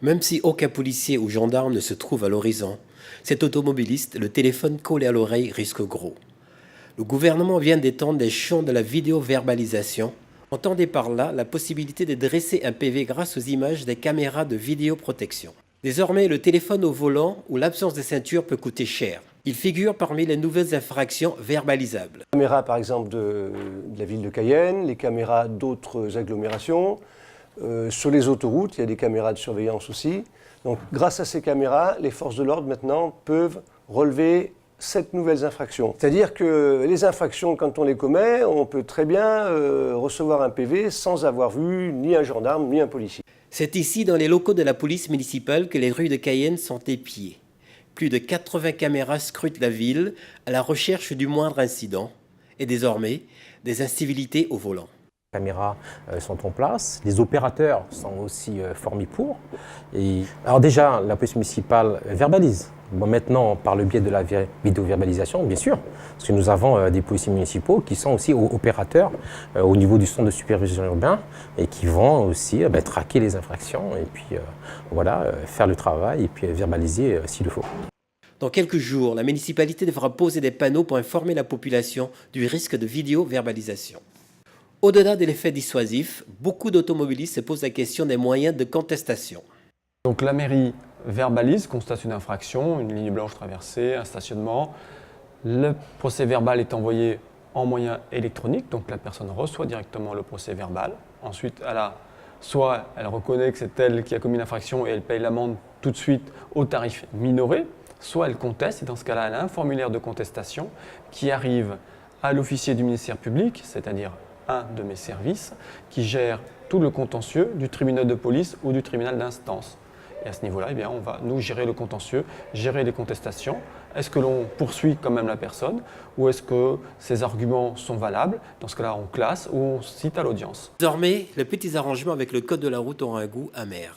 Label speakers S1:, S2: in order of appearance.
S1: Même si aucun policier ou gendarme ne se trouve à l'horizon, cet automobiliste, le téléphone collé à l'oreille, risque gros. Le gouvernement vient d'étendre les champs de la vidéoverbalisation. Entendez par là la possibilité de dresser un PV grâce aux images des caméras de vidéoprotection. Désormais, le téléphone au volant ou l'absence de ceinture peut coûter cher. Il figure parmi les nouvelles infractions verbalisables.
S2: Les caméras, par exemple, de la ville de Cayenne, les caméras d'autres agglomérations. Sur les autoroutes, il y a des caméras de surveillance aussi. Donc, grâce à ces caméras, les forces de l'ordre, maintenant, peuvent relever 7 nouvelles infractions. C'est-à-dire que les infractions, quand on les commet, on peut très bien recevoir un PV sans avoir vu ni un gendarme ni un policier.
S1: C'est ici, dans les locaux de la police municipale, que les rues de Cayenne sont épiées. Plus de 80 caméras scrutent la ville à la recherche du moindre incident et désormais des incivilités au volant.
S3: Les caméras sont en place, les opérateurs sont aussi formés pour. Alors déjà, la police municipale verbalise. Bon, maintenant, par le biais de la vidéo-verbalisation, bien sûr, parce que nous avons des policiers municipaux qui sont aussi opérateurs au niveau du centre de supervision urbain et qui vont aussi traquer les infractions et puis voilà, faire le travail et puis verbaliser s'il le faut.
S1: Dans quelques jours, la municipalité devra poser des panneaux pour informer la population du risque de vidéo-verbalisation. Au-delà de l'effet dissuasif, beaucoup d'automobilistes se posent la question des moyens de contestation.
S4: Donc la mairie verbalise, constate une infraction, une ligne blanche traversée, un stationnement. Le procès verbal est envoyé en moyen électronique, donc la personne reçoit directement le procès verbal. Ensuite, soit elle reconnaît que c'est elle qui a commis l'infraction et elle paye l'amende tout de suite au tarif minoré, soit elle conteste, et dans ce cas-là, elle a un formulaire de contestation qui arrive à l'officier du ministère public, c'est-à-dire un de mes services, qui gère tout le contentieux du tribunal de police ou du tribunal d'instance. Et à ce niveau-là, on va nous gérer le contentieux, gérer les contestations. Est-ce que l'on poursuit quand même la personne ou est-ce que ces arguments sont valables? Dans ce cas-là, on classe ou on cite à l'audience.
S1: Désormais, les petits arrangements avec le code de la route auront un goût amer.